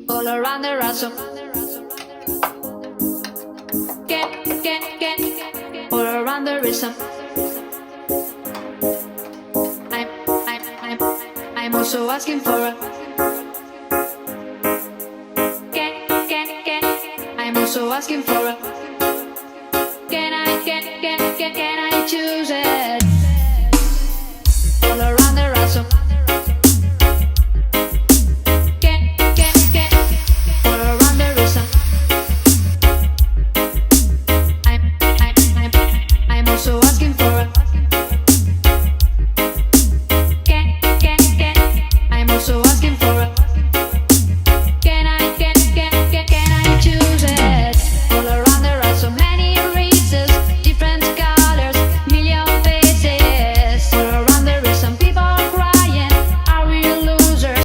all around the ransom. All around the rhythm. I'm also asking for a. I'm also asking for a. Can I choose